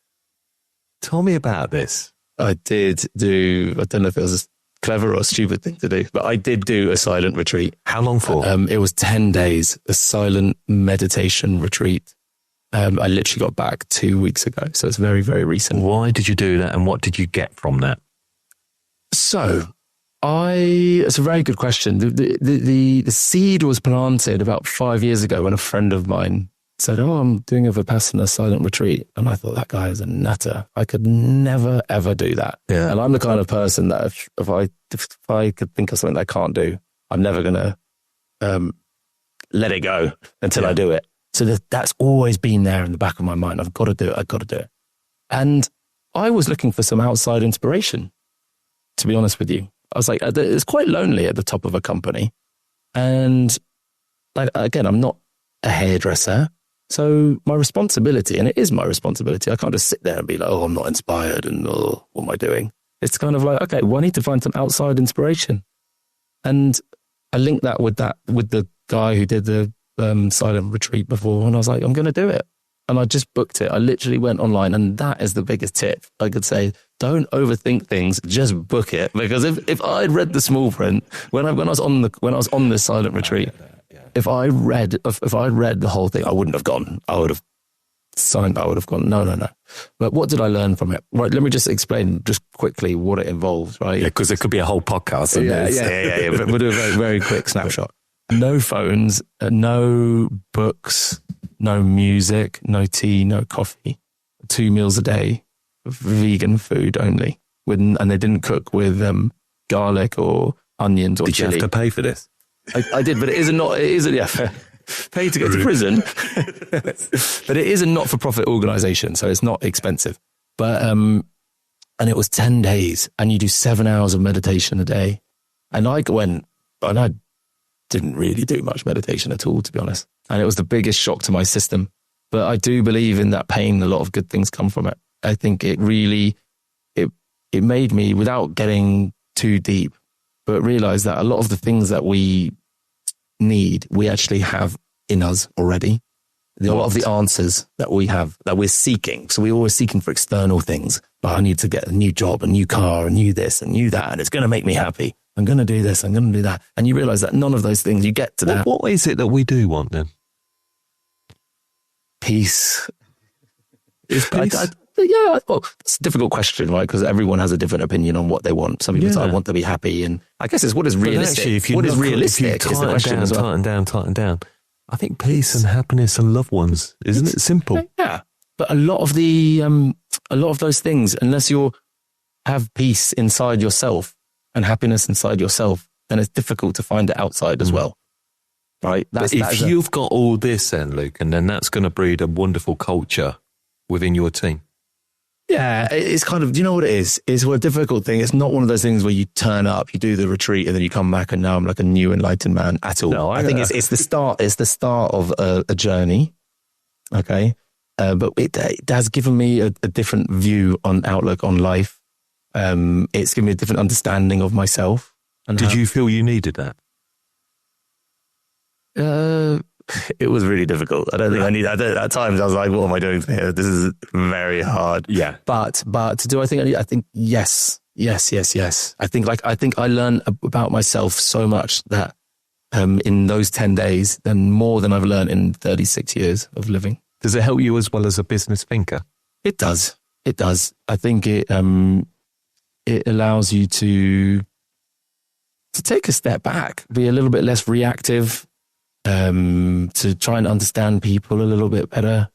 Tell me about this. I did do, I don't know if it was a clever or stupid thing to do, but I did do a silent retreat. How long for? It was 10 days, a silent meditation retreat. I literally got back 2 weeks ago, so it's very, very recent. Why did you do that, and what did you get from that? So, it's a very good question. The seed was planted about 5 years ago when a friend of mine said, I'm doing a Vipassana silent retreat. And I thought, that guy is a nutter. I could never, ever do that. Yeah. And I'm the kind of person that if I could think of something that I can't do, I'm never going to let it go until I do it. So that's always been there in the back of my mind. I've got to do it. I've got to do it. And I was looking for some outside inspiration, to be honest with you. I was like, it's quite lonely at the top of a company. And again, I'm not a hairdresser. So my responsibility, and it is my responsibility, I can't just sit there and be like, I'm not inspired and what am I doing? It's kind of like, okay, well, I need to find some outside inspiration. And I linked that with the guy who did the silent retreat before. And I was like, I'm going to do it. And I just booked it. I literally went online, and that is the biggest tip. I could say, don't overthink things, just book it. Because if I'd read the small print when I was on this silent retreat, if I'd read the whole thing, I wouldn't have gone. I would have signed. I would have gone, no. But what did I learn from it? Right, let me just explain just quickly what it involves, right? Yeah, because it could be a whole podcast. Yeah. But we'll do a very, very quick snapshot. No phones, no books, no music, no tea, no coffee. 2 meals a day, vegan food only. And they didn't cook with garlic or onions or chili. Did you have to pay for this? I did, but it isn't, pay to get to prison. But it is a not-for-profit organisation, so it's not expensive. But, and it was 10 days, and you do 7 hours of meditation a day. And I went, and I didn't really do much meditation at all, to be honest. And it was the biggest shock to my system. But I do believe in that pain, a lot of good things come from it. I think it really, it made me, without getting too deep, but realize that a lot of the things that we need, we actually have in us already. A lot of the answers that we have, that we're seeking. So we're always seeking for external things. I need to get a new job, a new car, a new this, a new that, and it's going to make me happy. I'm going to do this, I'm going to do that. And you realize that none of those things, you get to that. What is it that we do want then? Peace. Is peace? Well, it's a difficult question, right? Because everyone has a different opinion on what they want. Some people say, I want to be happy. And I guess it's what is realistic. Actually, what is realistic is the question as well. Tighten down. I think peace and happiness and loved ones, isn't it simple? Yeah. But a lot of those things, unless you have peace inside yourself and happiness inside yourself, then it's difficult to find it outside as well. Right? But if you've got all this then, Luke, and then that's going to breed a wonderful culture within your team. Yeah, it's kind of, do you know what it is? It's a difficult thing. It's not one of those things where you turn up, you do the retreat, and then you come back and now I'm like a new enlightened man at all. No, I think it's the start. It's the start of a journey. Okay. But it has given me a different view on outlook on life. It's given me a different understanding of myself. And did you feel you needed that? It was really difficult. I don't think I need that. At times I was like, what am I doing here? This is very hard. Yeah. But do I think I need? I think yes. I think I learned about myself so much that in those 10 days, then more than I've learned in 36 years of living. Does it help you as well as a business thinker? It does. I think it allows you to take a step back, be a little bit less reactive, to try and understand people a little bit better.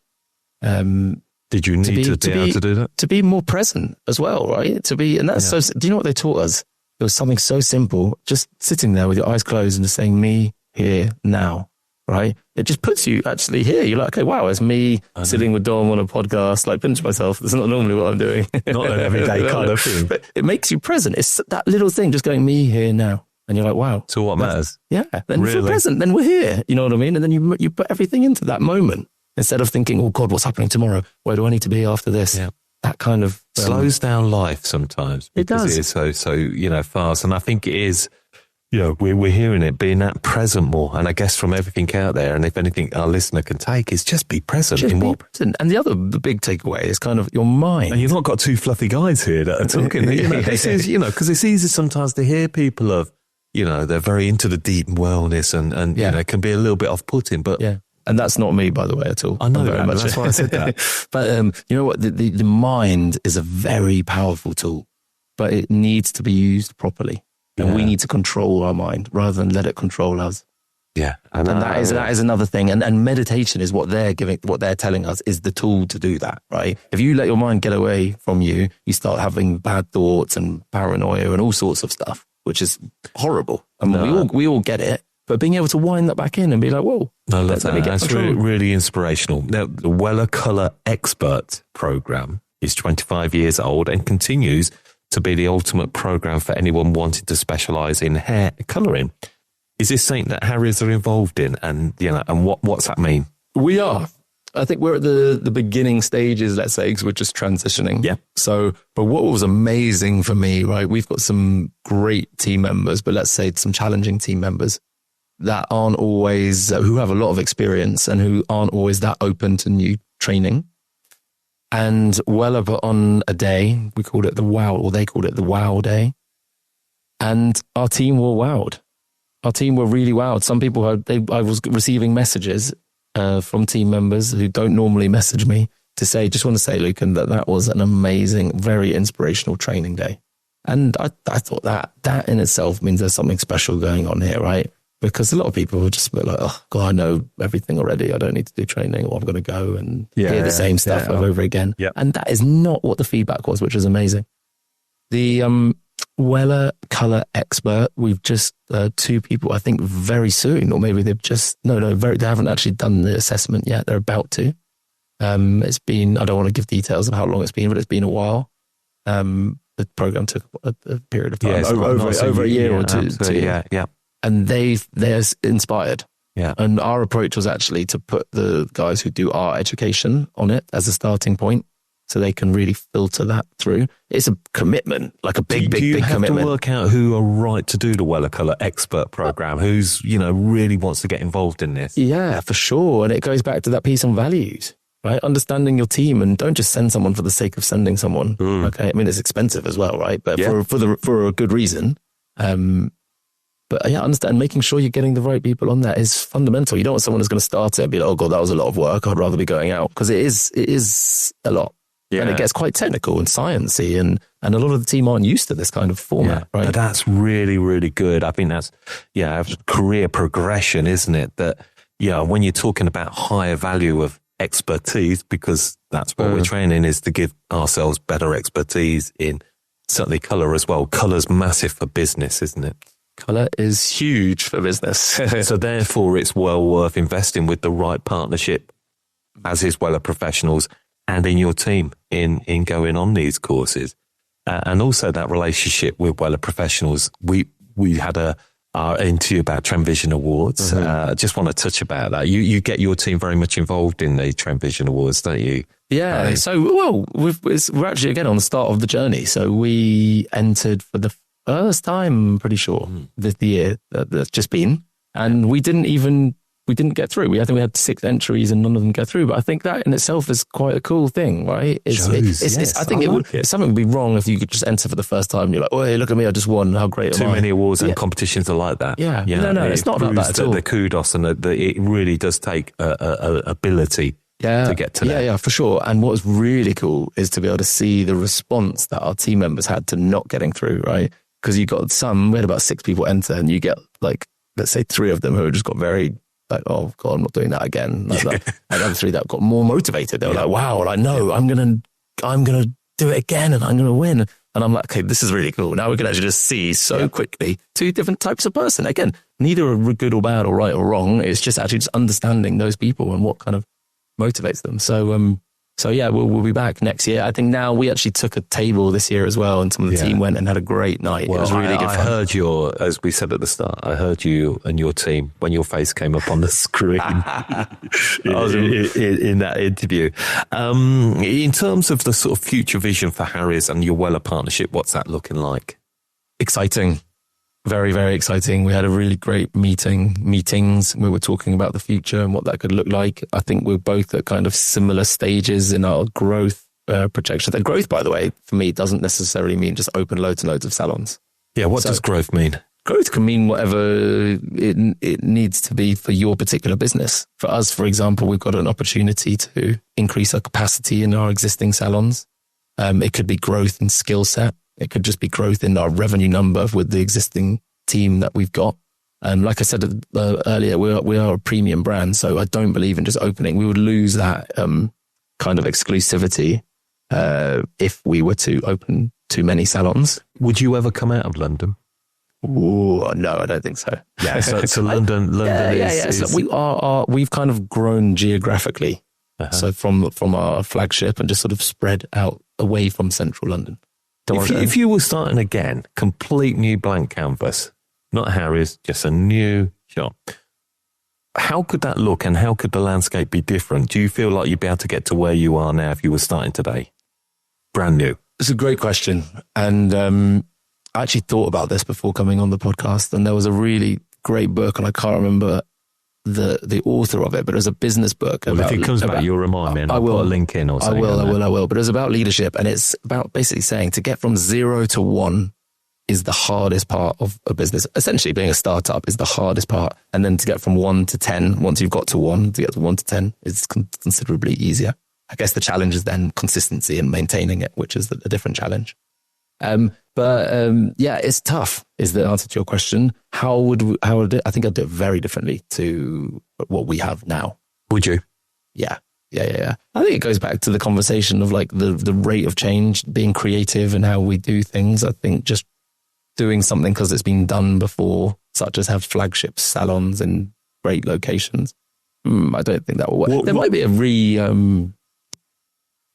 Did you need to be able to do that? To be more present as well, right? Do you know what they taught us? It was something so simple, just sitting there with your eyes closed and just saying, me, here, now, right? It just puts you actually here. You're like, okay, wow, it's me sitting with Dom on a podcast, like pinch myself. That's not normally what I'm doing. Not an everyday kind of thing. But it makes you present. It's that little thing, just going, me, here, now. And you're like, wow. So what matters? Yeah. Then really? Feel present. Then we're here. You know what I mean? And then you put everything into that moment instead of thinking, oh God, what's happening tomorrow? Where do I need to be after this? Yeah. That kind of slows down life sometimes. It does. It is so fast. And I think it is, we're hearing it, being that present more. And I guess from everything out there, and if anything our listener can take is just be present. Present. And the big takeaway is kind of your mind. And you've not got two fluffy guys here that are talking. This is, because it's easy sometimes to hear people of, they're very into the deep wellness and it can be a little bit off-putting, but yeah. And that's not me, by the way, at all. I know that, that's why I said that. But you know what? The mind is a very powerful tool, but it needs to be used properly. And we need to control our mind rather than let it control us. Yeah. And that is another thing. And meditation is what they're telling us is the tool to do that, right? If you let your mind get away from you, you start having bad thoughts and paranoia and all sorts of stuff, which is horrible. I mean, we all get it. But being able to wind that back in and be like, whoa. No, let me get that's really inspirational. Now, the Wella Colour Expert program is 25 years old and continues to be the ultimate program for anyone wanting to specialise in hair colouring. Is this something that Harrys are involved in? And, and what's that mean? We are. I think we're at the beginning stages, let's say, because we're just transitioning. Yeah. So, but what was amazing for me, right? We've got some great team members, but let's say some challenging team members that aren't always, who have a lot of experience and who aren't always that open to new training. And Wella put on a day, we called it the wow, or they called it the wow day. And our team were wowed. Our team were really wowed. Some people, I was receiving messages from team members who don't normally message me to say, just want to say, Lucan, that was an amazing, very inspirational training day. And I thought that in itself means there's something special going on here, right? Because a lot of people will just be like, oh, God, I know everything already. I don't need to do training, or I'm going to go and hear the same stuff over again. Yep. And that is not what the feedback was, which is amazing. The Wella Colour Expert, we've just two people, I think very soon, or maybe they've just, they haven't actually done the assessment yet. They're about to. It's been, I don't want to give details of how long it's been, but it's been a while. The program took a period of time, over a year or two. Yeah. And they're inspired. Yeah. And our approach was actually to put the guys who do our education on it as a starting point so they can really filter that through. It's a commitment, like a big commitment. Do you have to work out who are right to do the Wella Colour Expert program? Who's, really wants to get involved in this? Yeah, for sure. And it goes back to that piece on values, right? Understanding your team, and don't just send someone for the sake of sending someone. Okay. I mean, it's expensive as well, right? But for a good reason. But understand, making sure you're getting the right people on that is fundamental. You don't want someone who's going to start it and be like, oh God, that was a lot of work. I'd rather be going out, because it is a lot. Yeah. And it gets quite technical and sciencey, and a lot of the team aren't used to this kind of format, right? But that's really, really good. I think that's, career progression, isn't it? That, yeah, when you're talking about higher value of expertise, because that's what we're training, is to give ourselves better expertise in certainly colour as well. Colour's massive for business, isn't it? Colour is huge for business. So therefore, it's well worth investing with the right partnership, as is Wella Professionals, and in your team in going on these courses. And also that relationship with Wella Professionals. We had our interview about Trend Vision Awards. I just want to touch about that. You get your team very much involved in the Trend Vision Awards, don't you? Yeah. So, we're actually again on the start of the journey. So we entered for the first time, I'm pretty sure, this year that's just been, and we didn't get through. I think we had 6 entries and none of them get through. But I think that in itself is quite a cool thing, right? I think something would be wrong if you could just enter for the first time and you're like, oh, hey, look at me, I just won. How great am I? Too many awards and competitions are like that. Yeah. No, it's not about that at all. The kudos and it really does take a ability to get to that. Yeah, for sure. And what's really cool is to be able to see the response that our team members had to not getting through, right? Because we had about 6 people enter, and you get like, let's say 3 of them who just got very like, oh God, I'm not doing that again. Like that. And other 3 that got more motivated. They were like, wow, I know I'm gonna do it again, and I'm gonna win. And I'm like, okay, this is really cool. Now we can actually just see so quickly 2 different types of person. Again, neither are good or bad or right or wrong. It's just actually just understanding those people and what kind of motivates them. So yeah, we'll be back next year. I think now we actually took a table this year as well, and some of the team went and had a great night. Well, it was really good fun. I heard as we said at the start, I heard you and your team when your face came up on the screen in that interview. In terms of the sort of future vision for Harry's and your Wella partnership, what's that looking like? Exciting. Very, very exciting. We had a really great meetings. We were talking about the future and what that could look like. I think we're both at kind of similar stages in our growth projection. The growth, by the way, for me, doesn't necessarily mean just open loads and loads of salons. Yeah, what does growth mean? Growth can mean whatever it needs to be for your particular business. For us, for example, we've got an opportunity to increase our capacity in our existing salons. It could be growth in skill set. It could just be growth in our revenue number with the existing team that we've got. Like I said earlier, we are a premium brand, so I don't believe in just opening. We would lose that kind of exclusivity if we were to open too many salons. Would you ever come out of London? Ooh, no, I don't think so. Yeah, so London is... So we've kind of grown geographically. So from our flagship and just sort of spread out away from central London. If you were starting again, complete new blank canvas, not Harry's, just a new shop, how could that look and how could the landscape be different? Do you feel like you'd be able to get to where you are now if you were starting today? Brand new. It's a great question. And I actually thought about this before coming on the podcast, and there was a really great book, and I can't remember the author of it, but it was a business book. Well, if it comes back, you'll remind me, and I'll put a link in or something. I will. But it was about leadership, and it's about basically saying to get from 0 to 1 is the hardest part of a business. Essentially, being a startup is the hardest part, and then to get from 1 to 10, once you've got to 1, to get to 1 to 10 is considerably easier. I guess the challenge is then consistency and maintaining it, which is a different challenge. Yeah, it's tough is the answer to your question. How would I think I'd do it very differently to what we have now. Would you? Yeah. I think it goes back to the conversation of like the rate of change, being creative and how we do things. I think just doing something because it's been done before, such as have flagship salons in great locations. I don't think that will work. There might be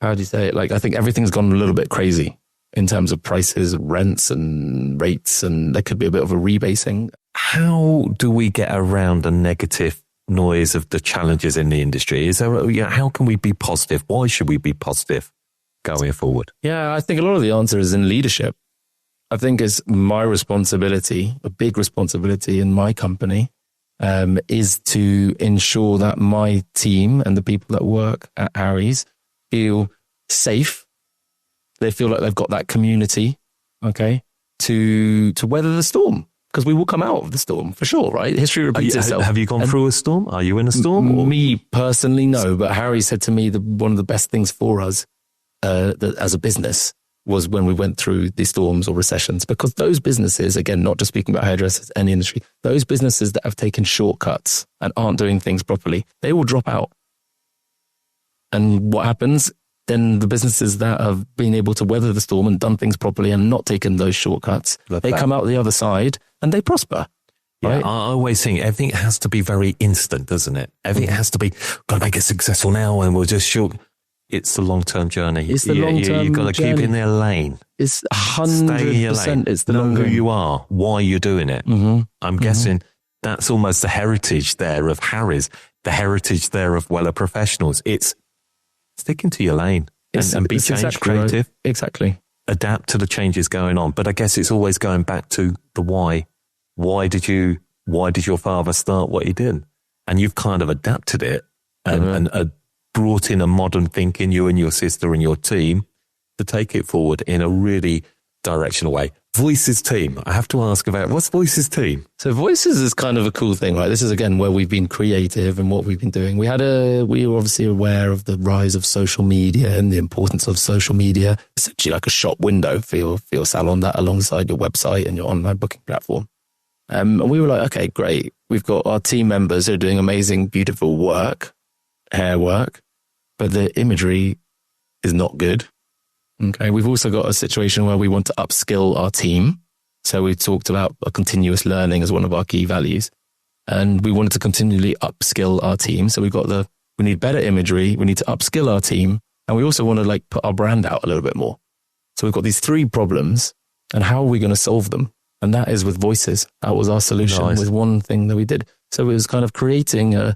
how do you say it? Like, I think everything's gone a little bit crazy in terms of prices, rents and rates, and there could be a bit of a rebasing. How do we get around the negative noise of the challenges in the industry? How can we be positive? Why should we be positive going forward? Yeah, I think a lot of the answer is in leadership. I think it's my responsibility, a big responsibility in my company, is to ensure that my team and the people that work at Harry's feel safe. They feel like they've got that community, okay, to weather the storm, because we will come out of the storm for sure, right? History repeats itself. Have you gone through a storm? Are you in a storm? Or? Me personally, no. But Harry said to me that one of the best things for us as a business was when we went through the storms or recessions, because those businesses, again, not just speaking about hairdressers, any industry, those businesses that have taken shortcuts and aren't doing things properly, they will drop out. And what happens? Then the businesses that have been able to weather the storm and done things properly and not taken those shortcuts, they come out the other side and they prosper. Right? Yeah, I always think everything has to be very instant, doesn't it? Everything has to be, got to make it successful now and we'll just short. It's the long-term journey. It's the long-term You've got to keep in their lane. It's 100%. It's the know long who game. you are, why you're doing it. I'm guessing that's almost the heritage there of Harry's, the heritage there of Wella Professionals. It's sticking to your lane and be change exactly creative. Right. Exactly. Adapt to the changes going on. But I guess it's always going back to the why. Why did your father start what he did? And you've kind of adapted it and brought in a modern thinking, you and your sister and your team, to take it forward in a really directional way. Voices team. I have to ask about, what's Voices team? So Voices is kind of a cool thing, right? This is, again, where we've been creative and what we've been doing. We were obviously aware of the rise of social media and the importance of social media, essentially like a shop window for your salon, that alongside your website and your online booking platform. And we were like, okay, great. We've got our team members who are doing amazing, beautiful work, hair work, but the imagery is not good. Okay. We've also got a situation where we want to upskill our team. So we talked about a continuous learning as one of our key values. And we wanted to continually upskill our team. So we need better imagery. We need to upskill our team. And we also want to put our brand out a little bit more. So we've got these three problems, and how are we going to solve them? And that is with Voices. That was our solution with one thing that we did. So it was kind of creating a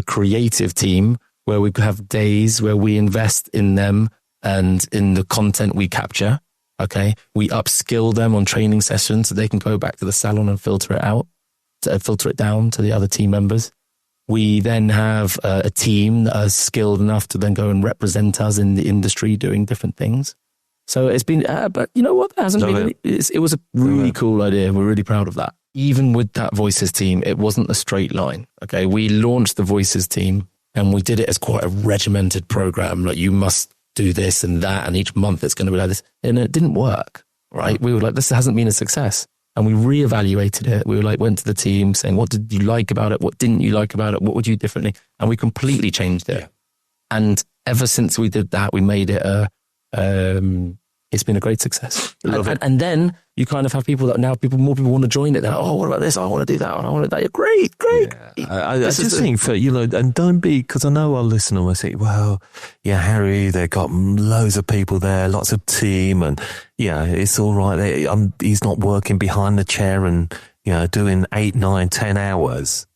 creative team where we have days where we invest in them and in the content we capture. Okay. We upskill them on training sessions so they can go back to the salon and filter it down to the other team members. We then have a team that is skilled enough to then go and represent us in the industry doing different things. So it's been, but you know what? It was a really cool idea. We're really proud of that. Even with that Voices team, it wasn't a straight line. Okay. We launched the Voices team and we did it as quite a regimented program. Like, you must do this and that, and each month it's going to be like this. And it didn't work, right? We were like, this hasn't been a success. And we reevaluated it. We were went to the team saying, what did you like about it? What didn't you like about it? What would you do differently? And we completely changed it. Yeah. And ever since we did that, we made it it's been a great success. And then you kind of have people that now more people want to join it. They're like, oh, what about this? I want to do that. I want to do that. Great. Yeah. I just think for, and don't be, because I know our listener will say, well, yeah, Harry, they've got loads of people there, lots of team, and yeah, it's all right. He's not working behind the chair and, doing 8, 9, 10 hours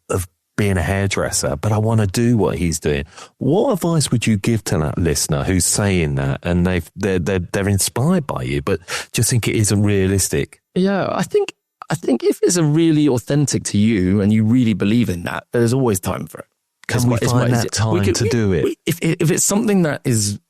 of being a hairdresser, but I want to do what he's doing. What advice would you give to that listener who's saying that and they're inspired by you, but just think it isn't realistic? Yeah, I think if it's really authentic to you and you really believe in that, there's always time for it. Can we find that time to do it? If it's something that is,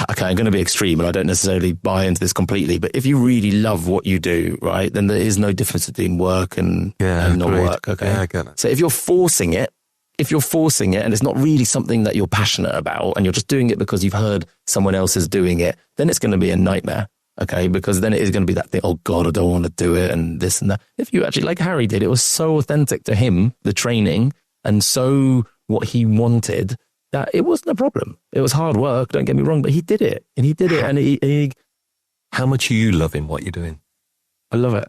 okay, I'm going to be extreme and I don't necessarily buy into this completely, but if you really love what you do, right, then there is no difference between work and not work. Okay. Yeah, I get it. So if you're forcing it and it's not really something that you're passionate about and you're just doing it because you've heard someone else is doing it, then it's going to be a nightmare. Okay. Because then it is going to be that thing, oh God, I don't want to do it and this and that. If you actually, like Harry did, it was so authentic to him, the training, and so what he wanted, that it wasn't a problem. It was hard work, don't get me wrong, but he did it. And he did it. And he How much are you loving what you're doing? I love it.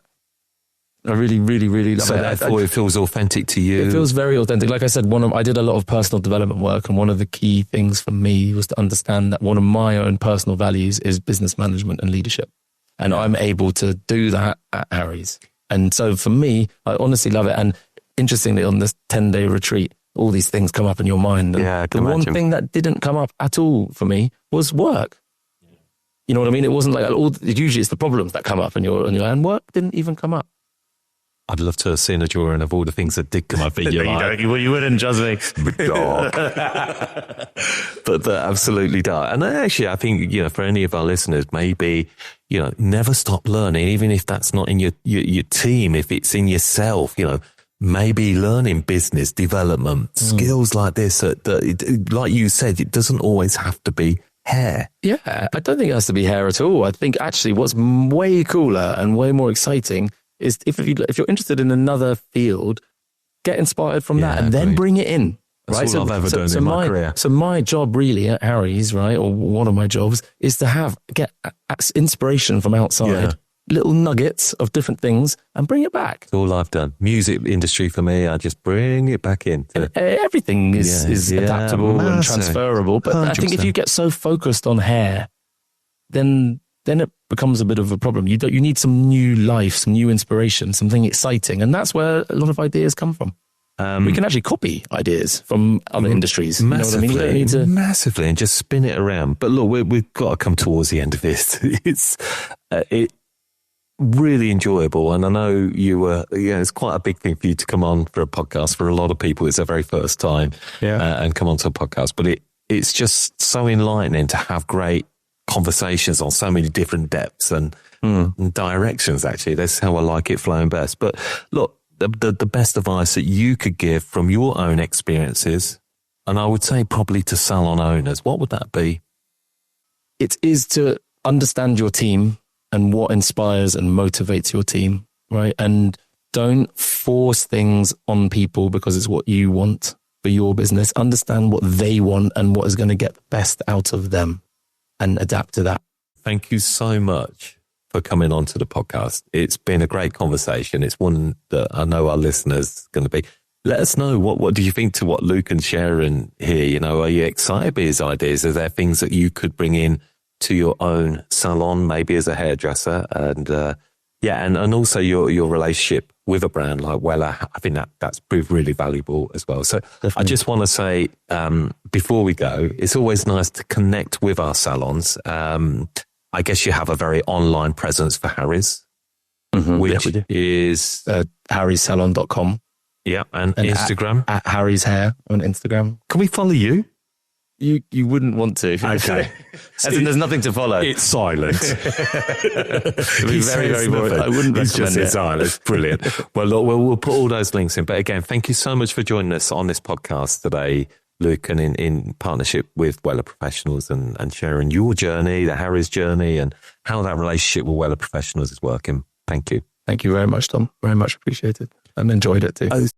I really, really, really love it. So therefore it feels authentic to you? It feels very authentic. Like I said, I did a lot of personal development work, and one of the key things for me was to understand that one of my own personal values is business management and leadership. And I'm able to do that at Harry's. And so for me, I honestly love it. And interestingly, on this 10-day retreat, all these things come up in your mind. And the one thing that didn't come up at all for me was work. You know what I mean? It wasn't usually it's the problems that come up and work didn't even come up. I'd love to have seen a drawing of all the things that did come up in your life. You wouldn't judge me. But absolutely don't. And actually, I think, for any of our listeners, maybe, never stop learning, even if that's not in your team, if it's in yourself, maybe learning business development, skills like this, that, like you said, it doesn't always have to be hair. Yeah, I don't think it has to be hair at all. I think actually what's way cooler and way more exciting is if you're interested in another field, get inspired from that and then bring it in. That's all I've ever done in my career. So my job really at Harry's, right, or one of my jobs, is to get inspiration from outside, little nuggets of different things, and bring it back. That's all I've done. Music industry for me, I just bring it back in. Everything is adaptable and transferable. But 100%. I think if you get so focused on hair, then it becomes a bit of a problem. You need some new life, some new inspiration, something exciting, and that's where a lot of ideas come from. We can actually copy ideas from other industries. Massively, you know what I mean? Massively, and just spin it around. But look, we've got to come towards the end of this. It's really enjoyable, and I know you were. It's quite a big thing for you to come on for a podcast. For a lot of people, it's their very first time, and come onto a podcast. But it's just so enlightening to have great conversations on so many different depths and directions. Actually, that's how I like it flowing best. But look. The best advice that you could give from your own experiences, and I would say probably to salon owners, what would that be? It is to understand your team and what inspires and motivates your team, right? And don't force things on people because it's what you want for your business. Understand what they want and what is going to get the best out of them and adapt to that. Thank you so much for coming on to the podcast. It's been a great conversation. It's one that I know our listeners are going to be. Let us know, what do you think to what Lucan's sharing here? You know, are you excited by his ideas? Are there things that you could bring in to your own salon, maybe as a hairdresser? And and also your relationship with a brand like Wella. I think that's proved really valuable as well. So definitely. I just want to say, before we go, it's always nice to connect with our salons. I guess you have a very online presence for Harry's, which is harisalon.com. Yeah, and Instagram. At Harry's Hair on Instagram. Can we follow you? You wouldn't want to. Okay. As in, there's nothing to follow. It's silent. It'd be very, very boring. I wouldn't recommend it. It's silent. Brilliant. Well, look, we'll put all those links in. But again, thank you so much for joining us on this podcast today, Lucan, in partnership with Wella Professionals and sharing your journey, the Harry's journey, and how that relationship with Wella Professionals is working. Thank you. Thank you very much, Tom. Very much appreciated and enjoyed it too.